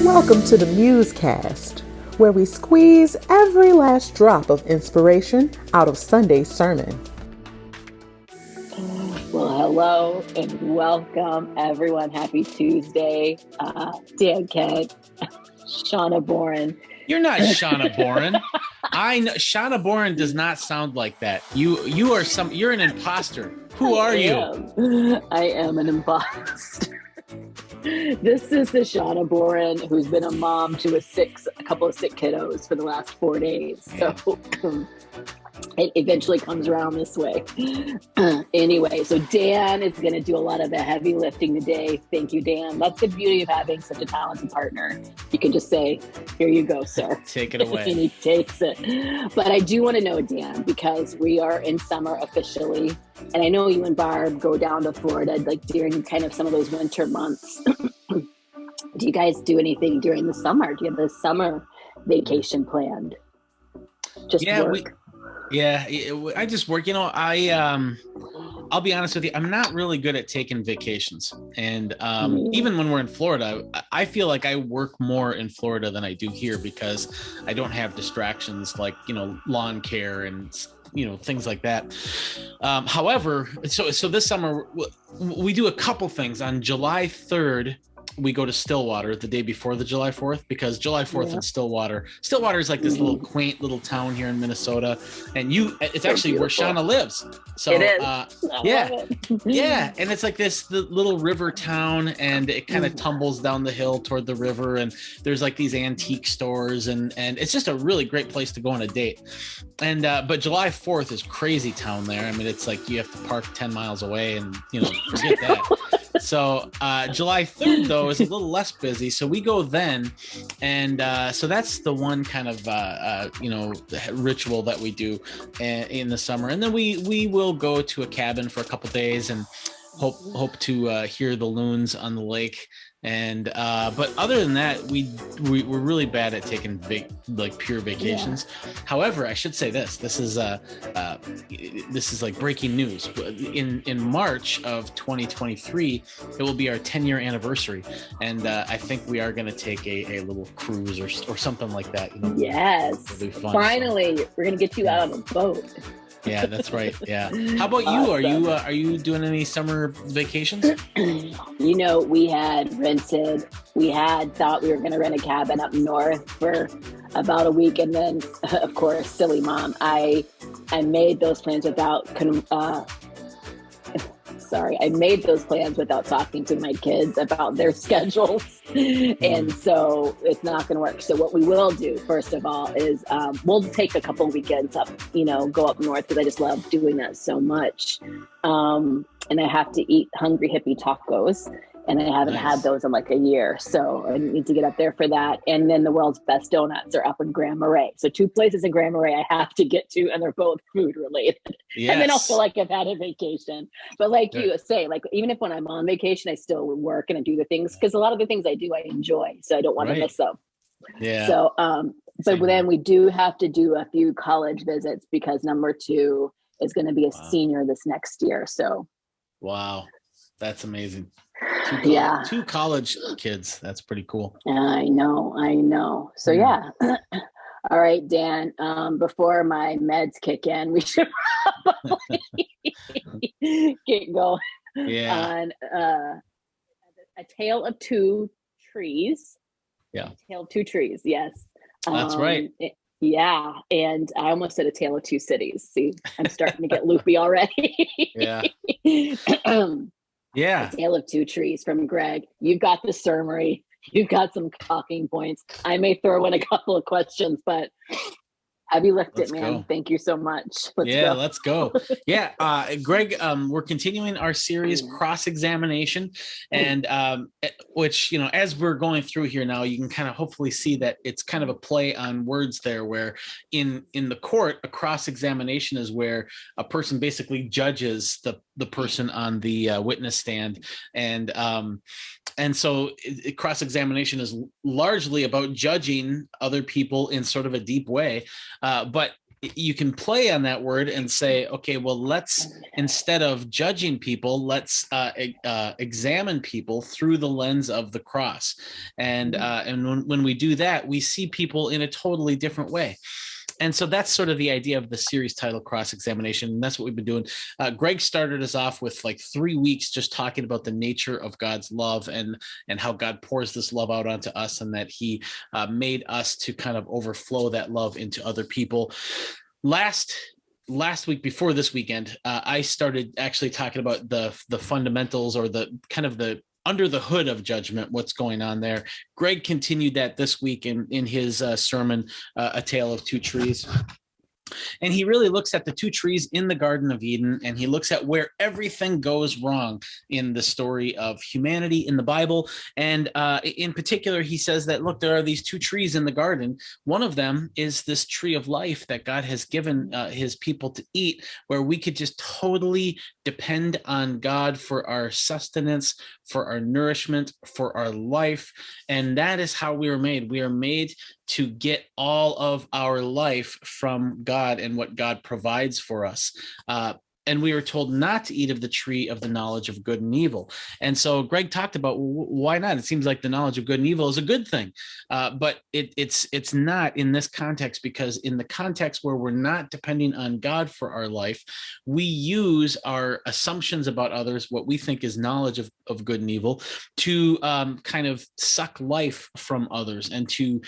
Welcome to the MuseCast, where we squeeze every last drop of inspiration out of Sunday's sermon. Well, hello and welcome, everyone. Happy Tuesday. Dan Kent, Shawna Boren. You're not Shawna Boren. I know Shawna Boren does not sound like that. You're an imposter. Who are you? I am an imposter. This is the Shawna Boren who's been a mom to a couple of sick kiddos for the last 4 days. So it eventually comes around this way. Anyway, so Dan is going to do a lot of the heavy lifting today. Thank you, Dan. That's the beauty of having such a talented partner. You can just say, here you go, sir. Take it away. And he takes it. But I do want to know, Dan, because we are in summer officially. And I know you and Barb go down to Florida like during kind of some of those winter months. Do you guys do anything during the summer? Do you have a summer vacation planned? Just work? I just work. I'll be honest with you. I'm not really good at taking vacations. And even when we're in Florida, I feel like I work more in Florida than I do here because I don't have distractions like, lawn care and things like that. However, so this summer we do a couple things. On July 3rd, we go to Stillwater the day before the July 4th, because July 4th in Stillwater is like this little quaint little town here in Minnesota, and it's actually where Shawna lives. So it is. Yeah, and it's like the little river town, and it kind of tumbles down the hill toward the river, and there's like these antique stores, and it's just a really great place to go on a date. And but July 4th is crazy town there. I mean, it's like you have to park 10 miles away, and forget that. So July 3rd, though, is a little less busy. So we go then. And so that's the one kind of, ritual that we do in the summer. And then we will go to a cabin for a couple days and hope to hear the loons on the lake. And but other than that, we're really bad at taking pure vacations. Yeah. However, I should say this is like breaking news. In March of 2023, it will be our 10-year anniversary, and I think we are going to take a little cruise or something like that. Yes, it'll be fun. Finally, we're going to get you out on a boat. Yeah, that's right. Yeah. How about you? Are you doing any summer vacations? We had thought we were going to rent a cabin up north for about a week, and then, of course, silly mom, I made those plans without talking to my kids about their schedules. And so it's not going to work. So what we will do, first of all, is we'll take a couple weekends up, go up north, because I just love doing that so much. And I have to eat hungry hippie tacos, and I haven't had those in like a year. So I need to get up there for that. And then the world's best donuts are up in Grand Marais. So 2 places in Grand Marais I have to get to, and they're both food related. Yes. And then I'll feel like I've had a vacation. But like you say, like even if when I'm on vacation, I still work and I do the things, because a lot of the things I do, I enjoy. So I don't want to miss them. Yeah. So, but then we do have to do a few college visits, because number 2 is going to be a senior this next year. So. Wow. That's amazing. 2 college kids. That's pretty cool. I know. So all right, Dan, before my meds kick in, we should probably get going on a tale of 2 trees. Yeah. A tale of 2 trees. Yes. That's right. Yeah. And I almost said a tale of 2 cities. See, I'm starting to get loopy already. Yeah. A Tale of 2 Trees from Greg. You've got the summary. You've got some talking points. I may throw in a couple of questions, but heavy lift it, man. Go. Thank you so much. Let's go. Greg, we're continuing our series Cross-Examination, and which, as we're going through here now, you can kind of hopefully see that it's kind of a play on words there, where in the court, a cross-examination is where a person basically judges the person on the witness stand, and so cross-examination is largely about judging other people in sort of a deep way. But you can play on that word and say, okay, well, let's, instead of judging people, let's examine people through the lens of the cross. And when we do that, we see people in a totally different way. And so that's sort of the idea of the series title, Cross Examination. And that's what we've been doing. Greg started us off with like 3 weeks just talking about the nature of God's love and how God pours this love out onto us, and that he made us to kind of overflow that love into other people. Last week, before this weekend, I started actually talking about the fundamentals, or the kind of the under the hood of judgment, what's going on there. Greg continued that this week in his sermon, A Tale of Two Trees. And he really looks at the two trees in the Garden of Eden, and he looks at where everything goes wrong in the story of humanity in the Bible. And in particular, he says that, look, there are these two trees in the garden. One of them is this tree of life that God has given his people to eat, where we could just totally depend on God for our sustenance, for our nourishment, for our life. And that is how we were made. We are made to get all of our life from God and what God provides for us. And we were told not to eat of the tree of the knowledge of good and evil. And so Greg talked about, why not? It seems like the knowledge of good and evil is a good thing, but it's not in this context, because in the context where we're not depending on God for our life, we use our assumptions about others, what we think is knowledge of good and evil, to kind of suck life from others and to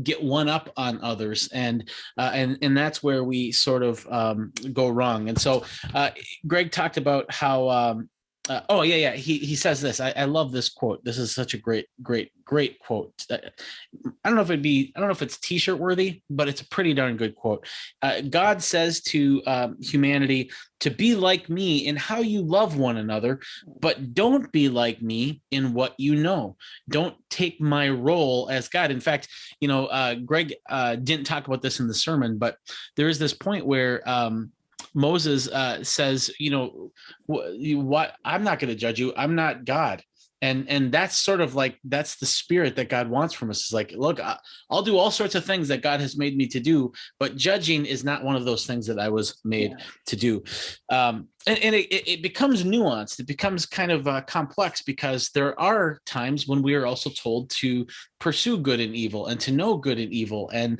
get one up on others. And that's where we sort of go wrong. And so Greg talked about how, he says this. I love this quote. This is such a great quote. I don't know if it's t-shirt worthy, but it's a pretty darn good quote. God says to humanity to be like me in how you love one another, but don't be like me in what you know. Don't take my role as God. In fact, Greg didn't talk about this in the sermon, but there is this point where Moses says, what, I'm not going to judge you. I'm not God. And that's sort of like, that's the spirit that God wants from us. It's like, look, I'll do all sorts of things that God has made me to do, but judging is not one of those things that I was made to do. And it becomes nuanced. It becomes kind of complex, because there are times when we are also told to pursue good and evil, and to know good and evil, and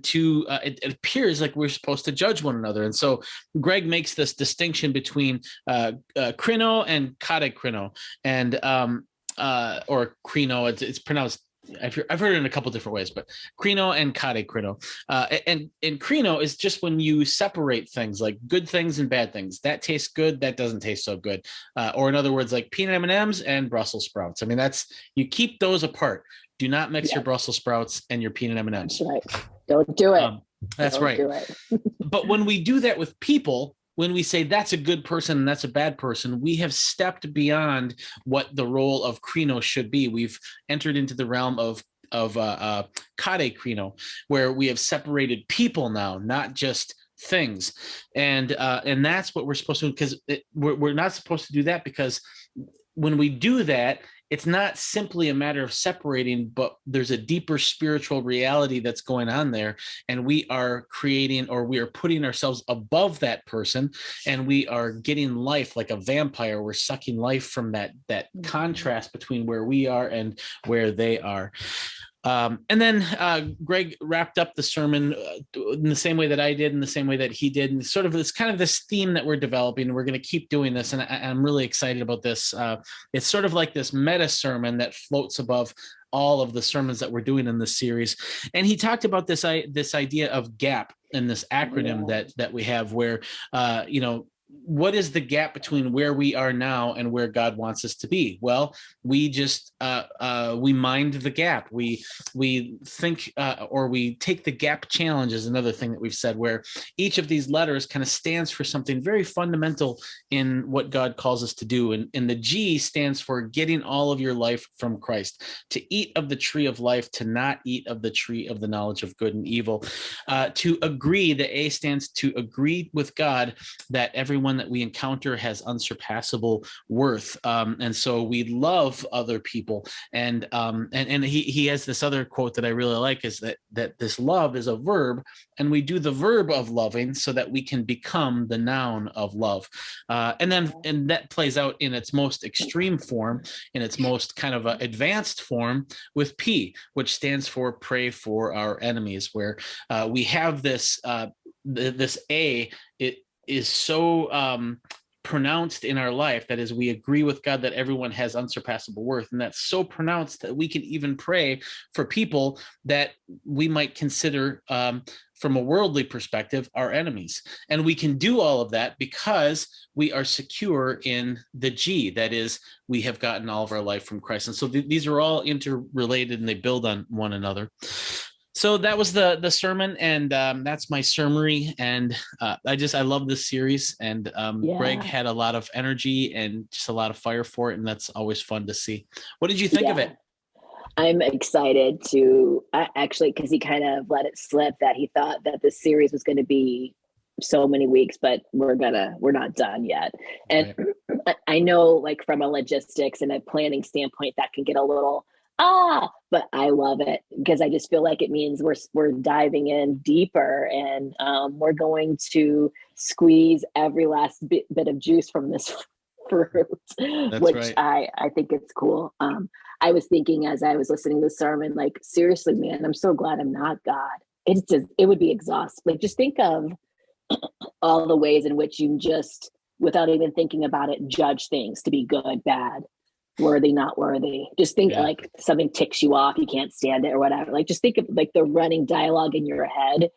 to it appears like we're supposed to judge one another. And so Greg makes this distinction between krino and kate krino, and or krino. It's pronounced, I've heard it in a couple different ways, but krino and kate krino. And krino is just when you separate things, like good things and bad things. That tastes good, that doesn't taste so good. Or in other words, like peanut M&Ms and Brussels sprouts. I mean, you keep those apart. Do not mix your Brussels sprouts and your peanut M&Ms. That's right. Don't do it. That's right. But when we do that with people, when we say that's a good person and that's a bad person, we have stepped beyond what the role of krino should be. We've entered into the realm of kate krino, where we have separated people now, not just things. And that's what we're supposed to do, because we're not supposed to do that, because when we do that, it's not simply a matter of separating, but there's a deeper spiritual reality that's going on there. And we are creating, or we are putting ourselves above that person, and we are getting life like a vampire. We're sucking life from that contrast between where we are and where they are. And then Greg wrapped up the sermon in the same way that I did, in the same way that he did. And sort of it's kind of this theme that we're developing. We're going to keep doing this. And I'm really excited about this. It's sort of like this meta sermon that floats above all of the sermons that we're doing in this series. And he talked about this idea of GAP, and this acronym that we have, where, what is the gap between where we are now and where God wants us to be? Well, we just we mind the gap. We think or we take the gap challenge is another thing that we've said, where each of these letters kind of stands for something very fundamental in what God calls us to do. And the G stands for getting all of your life from Christ, to eat of the tree of life, to not eat of the tree of the knowledge of good and evil. To agree, the A stands to agree with God that every everyone that we encounter has unsurpassable worth. And so we love other people. And he has this other quote that I really like, is that this love is a verb, and we do the verb of loving so that we can become the noun of love. And that plays out in its most extreme form, in its most kind of advanced form, with P, which stands for pray for our enemies, where we have this this A, it is so pronounced in our life, that is, we agree with God that everyone has unsurpassable worth, and that's so pronounced that we can even pray for people that we might consider from a worldly perspective our enemies. And we can do all of that because we are secure in the G, that is, we have gotten all of our life from Christ. And so these are all interrelated, and they build on one another. So that was the sermon, and that's my summary. And I love this series, and Greg had a lot of energy and just a lot of fire for it, and that's always fun to see. What did you think of it? I'm excited to actually, because he kind of let it slip that he thought that this series was going to be so many weeks, but we're not done yet. And right. I know, like, from a logistics and a planning standpoint, that can get a little but I love it, because I just feel like it means we're diving in deeper, and we're going to squeeze every last bit of juice from this fruit. That's which right. I think it's cool. I was thinking as I was listening to the sermon, like, seriously, man, I'm so glad I'm not God. It would be exhausting. Like, just think of all the ways in which you just, without even thinking about it, judge things to be good, bad, worthy, not worthy. Just think like something ticks you off, you can't stand it or whatever. Like, just think of like the running dialogue in your head.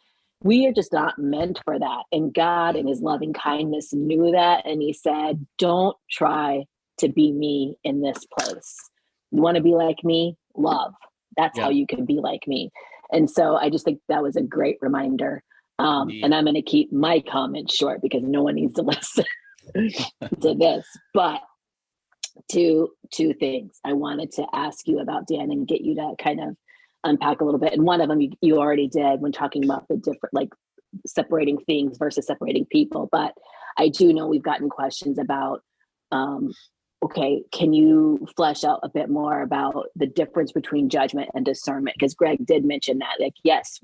We are just not meant for that. And God in his loving kindness knew that. And he said, don't try to be me in this place. You want to be like me? Love. That's how you can be like me. And so I just think that was a great reminder. And I'm going to keep my comments short because no one needs to listen to this. But two things I wanted to ask you about, Dan, and get you to kind of unpack a little bit. And one of them you already did when talking about the different, like, separating things versus separating people. But I do know we've gotten questions about, okay, can you flesh out a bit more about the difference between judgment and discernment? Because Greg did mention that, like, yes,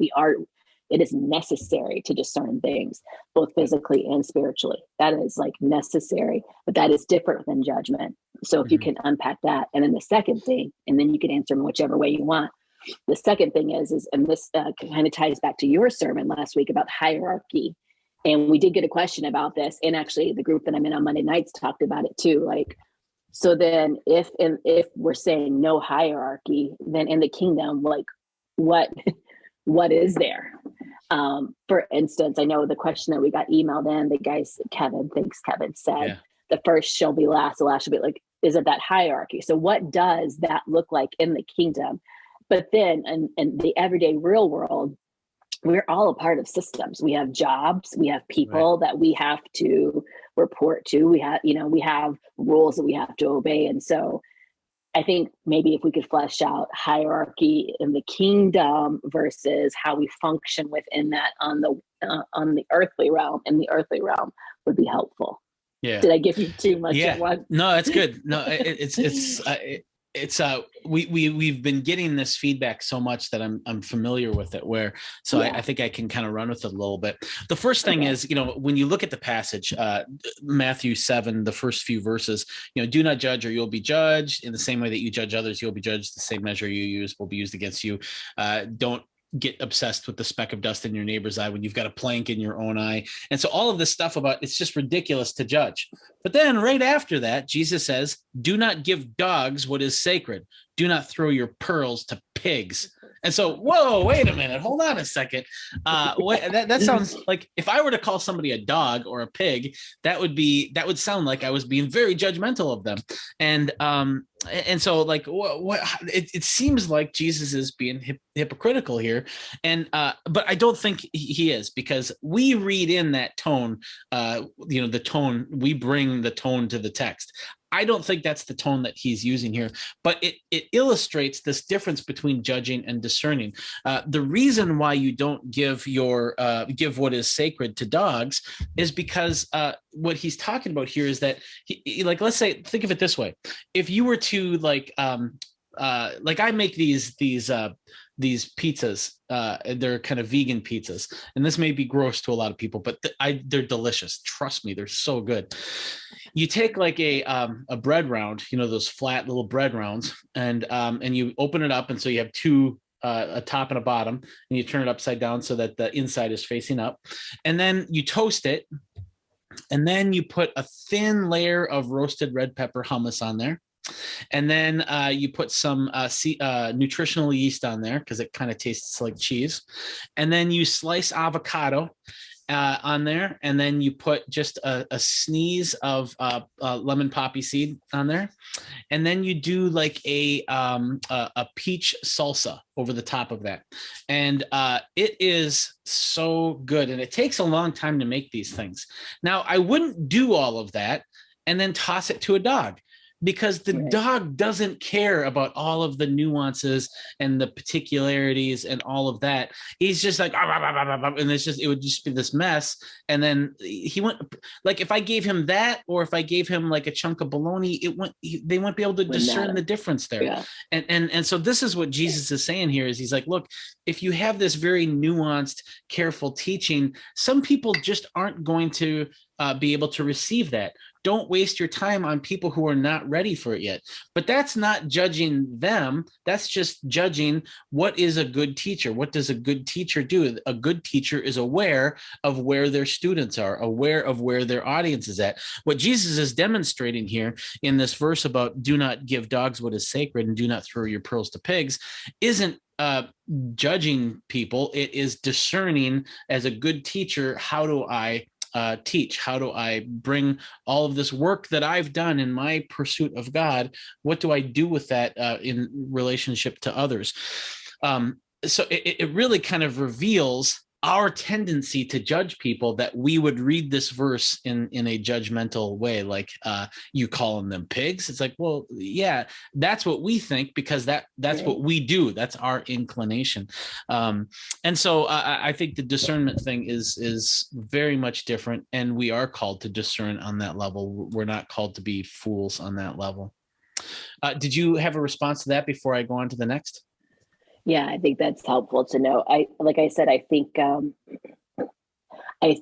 it is necessary to discern things, both physically and spiritually. That is, like, necessary, but that is different than judgment. So if you can unpack that. And then the second thing, and then you can answer them whichever way you want. The second thing is, and this kind of ties back to your sermon last week about hierarchy. And we did get a question about this. And actually the group that I'm in on Monday nights talked about it too. Like, so then if we're saying no hierarchy, then in the kingdom, like, what is there? For instance, I know the question that we got emailed in, the guys, Kevin said, the first shall be last, the last shall be, like, is it that hierarchy? So what does that look like in the kingdom? But then in the everyday real world, we're all a part of systems. We have jobs, we have people that we have to report to. We have rules that we have to obey. And so I think maybe if we could flesh out hierarchy in the kingdom versus how we function within that on the earthly realm, would be helpful. Yeah. Did I give you too much at once? No, that's good. No, we've been getting this feedback so much that I'm familiar with it, where I think I can kind of run with it a little bit. The first thing is, when you look at the passage, Matthew 7, the first few verses, do not judge or you'll be judged. In the same way that you judge others, you'll be judged. The same measure you use will be used against you. Don't get obsessed with the speck of dust in your neighbor's eye when you've got a plank in your own eye. And so all of this stuff about, it's just ridiculous to judge. But then right after that, Jesus says, do not give dogs what is sacred. Do not throw your pearls to pigs. And so, whoa, wait a minute. Hold on a second. That sounds like, if I were to call somebody a dog or a pig, that would sound like I was being very judgmental of them. And so, like, it seems like Jesus is being hypocritical here. But I don't think he is, because we read in that tone, the tone, we bring the tone to the text. I don't think that's the tone that he's using here, but it illustrates this difference between judging and discerning. The reason why you don't give give what is sacred to dogs is because what he's talking about here is that like, let's say, think of it this way: if you were to like I make these pizzas, they're kind of vegan pizzas, and this may be gross to a lot of people, but they're delicious. Trust me, they're so good. You take like a bread round, those flat little bread rounds, and you open it up, and so you have two, a top and a bottom, and you turn it upside down so that the inside is facing up, and then you toast it, and then you put a thin layer of roasted red pepper hummus on there. And then you put some nutritional yeast on there because it kind of tastes like cheese. And then you slice avocado on there. And then you put just a sneeze of lemon poppy seed on there. And then you do like a peach salsa over the top of that. And it is so good. And it takes a long time to make these things. Now, I wouldn't do all of that and then toss it to a dog, because the dog doesn't care about all of the nuances and the particularities and all of that. He's just like, and it would just be this mess. And then like, if I gave him that, or if I gave him like a chunk of bologna, they wouldn't be able to discern the difference there. Yeah. And so this is what Jesus is saying here is he's like, look, if you have this very nuanced, careful teaching, some people just aren't going to be able to receive that. Don't waste your time on people who are not ready for it yet. But that's not judging them. That's just judging what is a good teacher. What does a good teacher do? A good teacher is aware of where their students are, aware of where their audience is at. What Jesus is demonstrating here in this verse about do not give dogs what is sacred and do not throw your pearls to pigs isn't judging people. It is discerning as a good teacher. How do I teach? How do I bring all of this work that I've done in my pursuit of God? What do I do with that in relationship to others? So it really kind of reveals our tendency to judge people, that we would read this verse in a judgmental way, like you calling them pigs. It's like, well, yeah, that's what we think, because that's what we do. That's our inclination. And so I think the discernment thing is very much different, and we are called to discern on that level. We're not called to be fools on that level. Did you have a response to that before I go on to the next? Yeah, I think that's helpful to know. I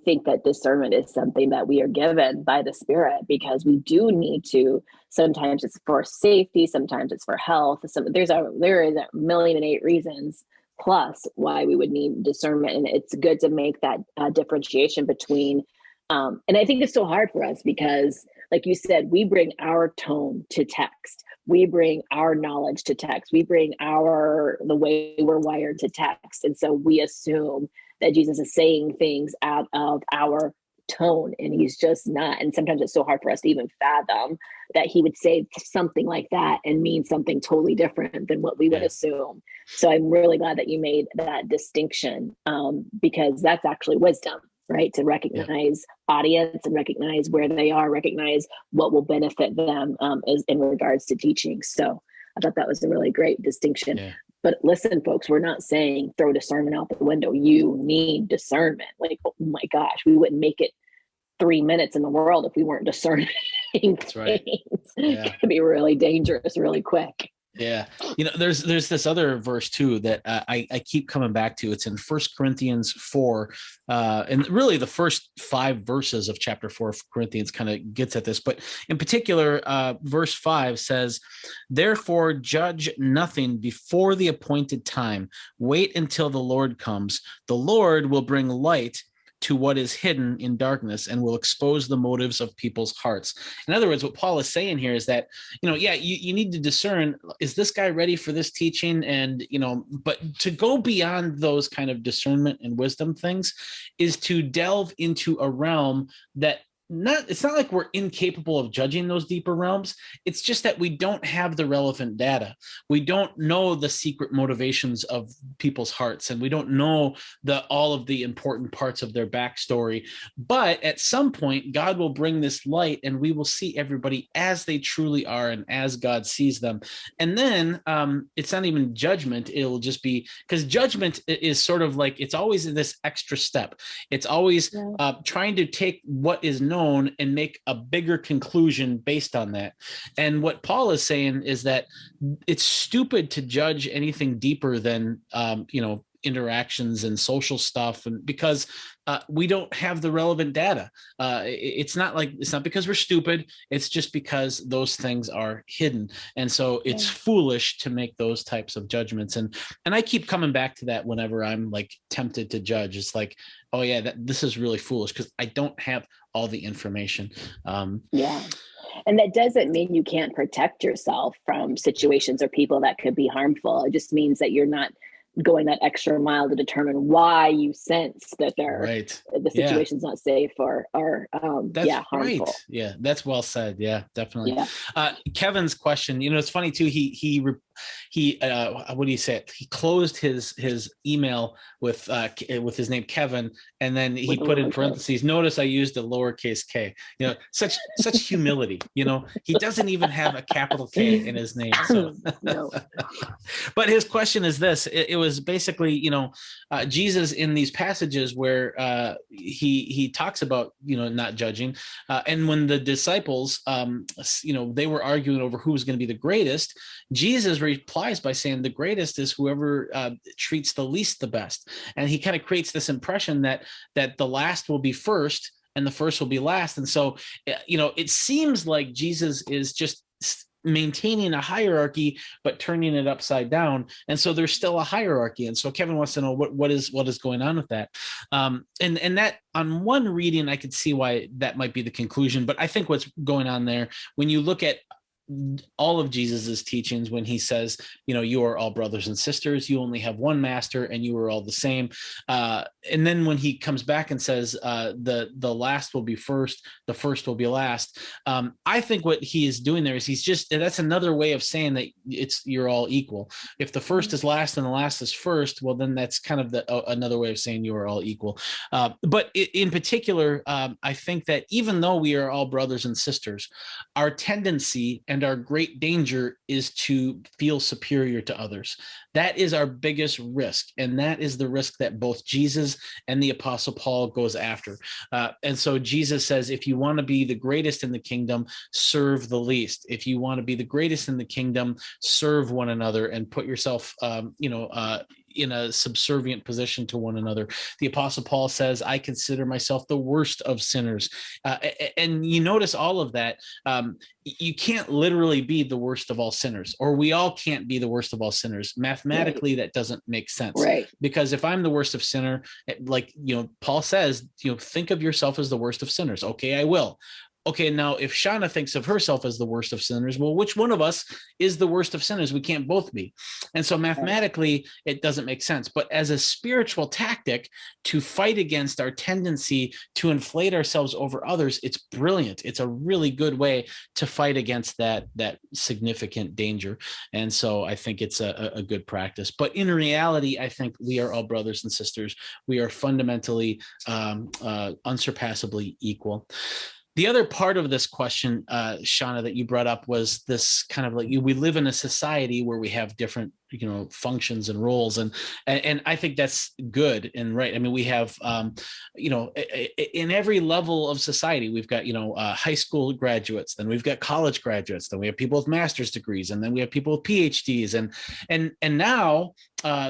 think that discernment is something that we are given by the Spirit, because we do need to. Sometimes it's for safety, sometimes it's for health. There is a million and eight reasons plus why we would need discernment, and it's good to make that differentiation between. And I think it's so hard for us because, like you said, we bring our tone to text. We bring our knowledge to text. We bring the way we're wired to text. And so we assume that Jesus is saying things out of our tone, and he's just not. And sometimes it's so hard for us to even fathom that he would say something like that and mean something totally different than what we would assume. So I'm really glad that you made that distinction, because that's actually wisdom. Right, to recognize audience and recognize where they are, recognize what will benefit them is in regards to teaching. So I thought that was a really great distinction. Yeah. But listen, folks, we're not saying throw discernment out the window. You need discernment. Like, oh my gosh, we wouldn't make it 3 minutes in the world if we weren't discerning. That's right. Yeah. It could be really dangerous really quick. Yeah. There's this other verse too that I keep coming back to. It's in 1 Corinthians 4. And really the first 5 verses of chapter 4 of Corinthians kind of gets at this. But in particular, verse 5 says, "Therefore judge nothing before the appointed time. Wait until the Lord comes. The Lord will bring light to what is hidden in darkness and will expose the motives of people's hearts." In other words, what Paul is saying here is that, you need to discern, is this guy ready for this teaching? And, but to go beyond those kind of discernment and wisdom things is to delve into a realm that it's not like we're incapable of judging those deeper realms. It's just that we don't have the relevant data. We don't know the secret motivations of people's hearts, and we don't know all of the important parts of their backstory. But at some point, God will bring this light, and we will see everybody as they truly are and as God sees them. And then it's not even judgment. It'll just be, because judgment is sort of like, it's always this extra step. It's always trying to take what is known and make a bigger conclusion based on that. And what Paul is saying is that it's stupid to judge anything deeper than interactions and social stuff, and because we don't have the relevant data. It's not because we're stupid. It's just because those things are hidden, and so it's foolish to make those types of judgments. And I keep coming back to that whenever I'm like tempted to judge. It's like, oh yeah, this is really foolish because I don't have all the information. And that doesn't mean you can't protect yourself from situations or people that could be harmful. It just means that you're not going that extra mile to determine why you sense that the situation's not safe or that's harmful. Right. Yeah, that's well said. Yeah, definitely. Kevin's question, it's funny too. He what do you say? He closed his email with his name Kevin, and then he put in parentheses, notice I used a lowercase k. Such humility. He doesn't even have a capital K in his name. So No. But his question is this: it was basically, Jesus in these passages where he talks about not judging, and when the disciples they were arguing over who was going to be the greatest, Jesus replies by saying the greatest is whoever treats the least the best. And he kind of creates this impression that the last will be first and the first will be last. And so, it seems like Jesus is just maintaining a hierarchy, but turning it upside down. And so there's still a hierarchy. And so Kevin wants to know what is going on with that. And that on one reading, I could see why that might be the conclusion, but I think what's going on there, when you look at all of Jesus's teachings, when he says, you are all brothers and sisters, you only have one master, and you are all the same. And then when he comes back and says, the last will be first, the first will be last. I think what he is doing there is that's another way of saying that you're all equal. If the first is last and the last is first, well, then that's kind of another way of saying you are all equal. But in particular, I think that even though we are all brothers and sisters, our tendency and our great danger is to feel superior to others. That is our biggest risk. And that is the risk that both Jesus and the Apostle Paul goes after. And so Jesus says, if you want to be the greatest in the kingdom, serve the least. If you want to be the greatest in the kingdom, serve one another and put yourself, in a subservient position to one another. The Apostle Paul says, I consider myself the worst of sinners. And you notice all of that. You can't literally be the worst of all sinners, or we all can't be the worst of all sinners. Mathematically, that doesn't make sense. Right. Because if I'm the worst of sinner, Paul says, think of yourself as the worst of sinners. Okay, I will. Okay, now if Shawna thinks of herself as the worst of sinners, well, which one of us is the worst of sinners? We can't both be. And so mathematically, it doesn't make sense. But as a spiritual tactic to fight against our tendency to inflate ourselves over others, it's brilliant. It's a really good way to fight against that significant danger. And so I think it's a good practice. But in reality, I think we are all brothers and sisters. We are fundamentally unsurpassably equal. The other part of this question, Shawna, that you brought up was this kind of like we live in a society where we have different, functions and roles, and I think that's good and right. I mean, we have, in every level of society, we've got high school graduates, then we've got college graduates, then we have people with master's degrees, and then we have people with PhDs, and now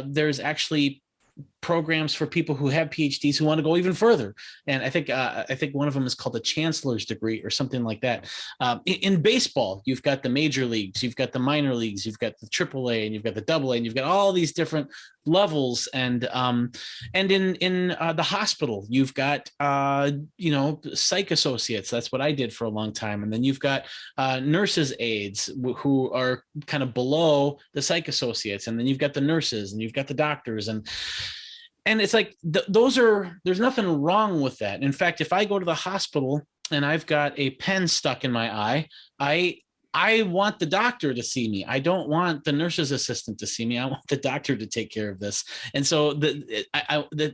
there's actually programs for people who have PhDs who want to go even further. And I think one of them is called a chancellor's degree or something like that. In baseball, you've got the major leagues, you've got the minor leagues, you've got the AAA, and you've got the AA, and you've got all these different levels. And in the hospital, you've got psych associates. That's what I did for a long time. And then you've got nurses aides who are kind of below the psych associates. And then you've got the nurses, and you've got the doctors, and it's like there's nothing wrong with that. In fact, if I go to the hospital and I've got a pen stuck in my eye, I want the doctor to see me. I don't want the nurse's assistant to see me. I want the doctor to take care of this. And so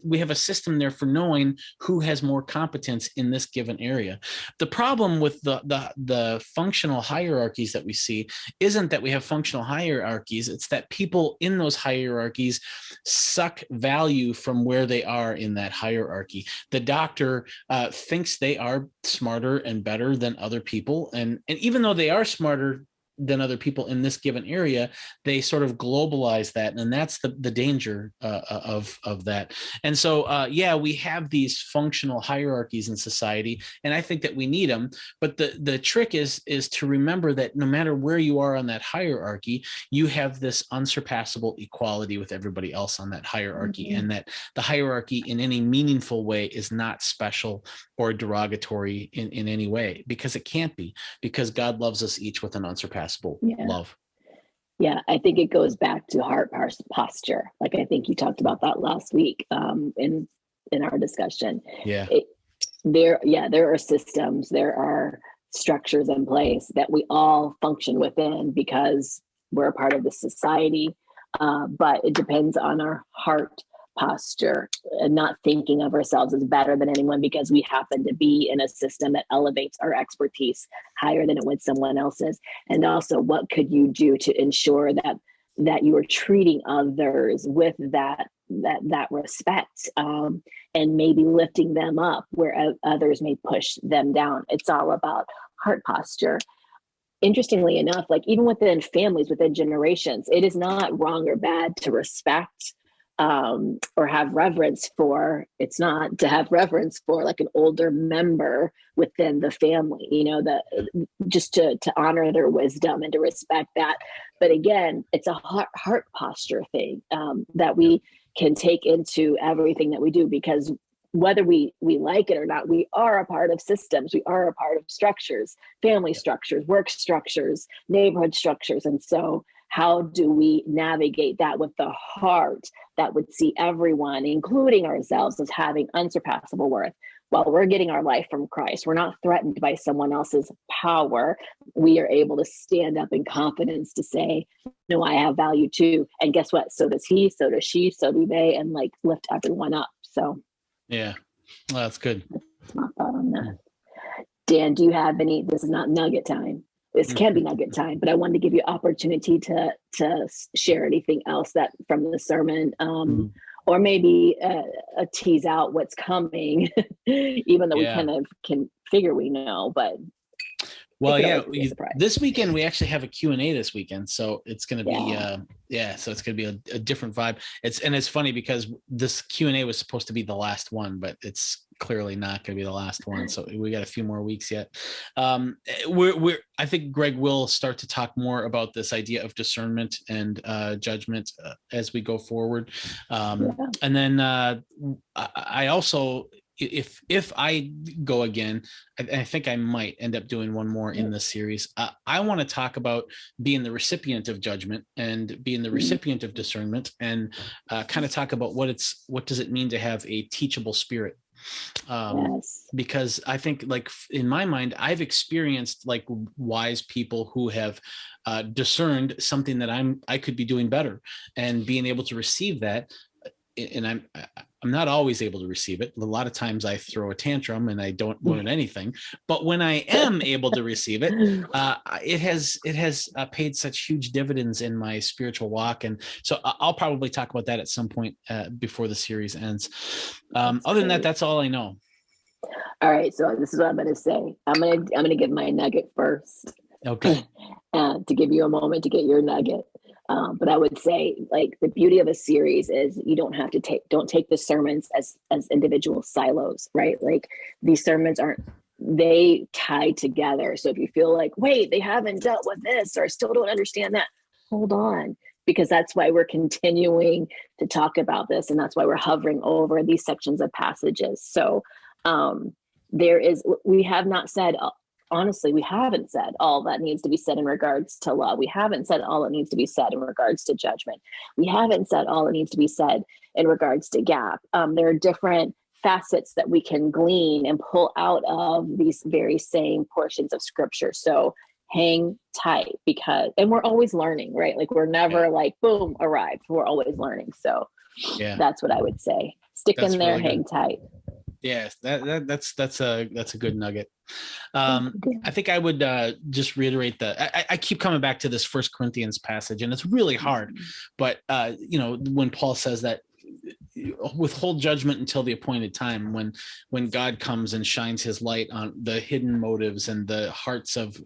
we have a system there for knowing who has more competence in this given area. The problem with the functional hierarchies that we see isn't that we have functional hierarchies. It's that people in those hierarchies suck value from where they are in that hierarchy. The doctor thinks they are smarter and better than other people. And even though they are smarter than other people in this given area, they sort of globalize that, and that's the danger of that. And so we have these functional hierarchies in society, and I think that we need them. But the trick is to remember that no matter where you are on that hierarchy, you have this unsurpassable equality with everybody else on that hierarchy, and that the hierarchy in any meaningful way is not special or derogatory in any way, because it can't be, because God loves us each with an unsurpassable love. Yeah, I think it goes back to heart posture. Like, I think you talked about that last week in our discussion. There are systems, there are structures in place that we all function within because we're a part of the society. But it depends on our heart posture and not thinking of ourselves as better than anyone because we happen to be in a system that elevates our expertise higher than it would someone else's. And also, what could you do to ensure that you are treating others with that respect, and maybe lifting them up where others may push them down. It's all about heart posture. Interestingly enough, like even within families, within generations, it is not wrong or bad to respect or have reverence for. It's not to have reverence for like an older member within the family, just to honor their wisdom and to respect that. But again, it's a heart posture thing that we can take into everything that we do, because whether we like it or not, we are a part of systems. We are a part of structures, family structures, work structures, neighborhood structures. And so how do we navigate that with the heart that would see everyone, including ourselves, as having unsurpassable worth? While we're getting our life from Christ, we're not threatened by someone else's power. We are able to stand up in confidence to say, no, I have value too. And guess what? So does he, so does she, so do they, and like lift everyone up. So yeah, well, that's good. That's my thought on that. Dan, do you have any? This is not nugget time. This can be nugget time, but I wanted to give you opportunity to share anything else that from the sermon, or maybe tease out what's coming, even though we kind of can figure we know, but. Well, this weekend we actually have a Q&A this weekend, so it's going to be so it's going to be a different vibe. It's funny because this Q&A was supposed to be the last one, but it's clearly not going to be the last one. So we got a few more weeks yet. I think Greg will start to talk more about this idea of discernment and judgment as we go forward. And then I also, if I go again, I think I might end up doing one more in this series. I want to talk about being the recipient of judgment and being the recipient of discernment, and kind of talk about what does it mean to have a teachable spirit. Because I think, like, in my mind, I've experienced like wise people who have discerned something that I could be doing better, and being able to receive that. And I'm not always able to receive it. A lot of times I throw a tantrum and I don't learn anything. But when I am able to receive it, it has paid such huge dividends in my spiritual walk. And so I'll probably talk about that at some point before the series ends. Other than that, that's all I know. All right. So this is what I'm going to say. I'm going to give my nugget first. Okay. To give you a moment to get your nugget. But I would say, like, the beauty of a series is you don't take the sermons as individual silos, right? Like, these sermons they tie together. So if you feel like, wait, they haven't dealt with this, or I still don't understand that, hold on, because that's why we're continuing to talk about this. And that's why we're hovering over these sections of passages. So we have not said, honestly, we haven't said all that needs to be said in regards to love. We haven't said all that needs to be said in regards to judgment. We haven't said all that needs to be said in regards to gap. There are different facets that we can glean and pull out of these very same portions of scripture. So hang tight, and we're always learning, right? Like we're never like, boom, arrived. We're always learning. So that's what I would say. Stick in there, really hang tight. Yes, that's a good nugget. I think I would just reiterate I keep coming back to this First Corinthians passage, and it's really hard. But when Paul says that, withhold judgment until the appointed time, when God comes and shines his light on the hidden motives and the hearts of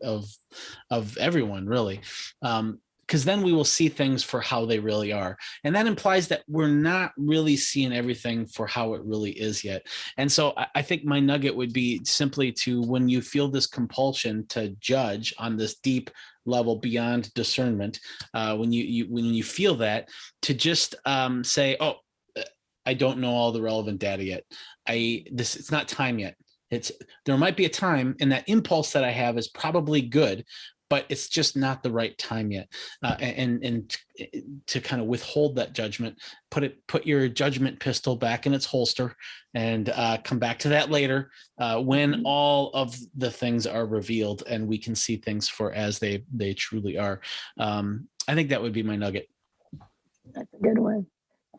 everyone, really. Because then we will see things for how they really are. And that implies that we're not really seeing everything for how it really is yet. And so I think my nugget would be simply to, when you feel this compulsion to judge on this deep level beyond discernment, when you feel that, to just say, oh, I don't know all the relevant data yet. It's not time yet. There might be a time, and that impulse that I have is probably good, but it's just not the right time yet. And to kind of withhold that judgment, put your judgment pistol back in its holster, and come back to that later, when all of the things are revealed and we can see things for as they truly are. I think that would be my nugget. That's a good one.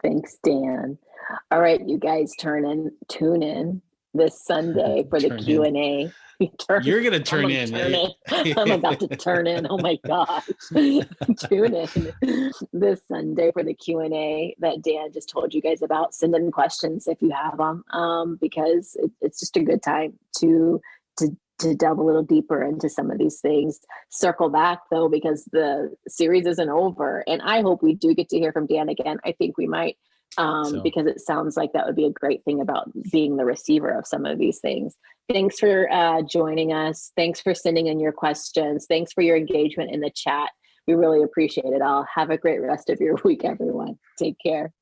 Thanks, Dan. All right, you guys tune in this Sunday for the Q&A. You're going to turn in. I'm about to turn in. Oh my gosh. Tune in this Sunday for the Q&A that Dan just told you guys about. Send in questions if you have them, because it's just a good time to delve a little deeper into some of these things. Circle back though, because the series isn't over, and I hope we do get to hear from Dan again. I think we might, because it sounds like that would be a great thing about being the receiver of some of these things. Thanks for joining us. Thanks for sending in your questions. Thanks for your engagement in the chat. We really appreciate it all. Have a great rest of your week, everyone. Take care.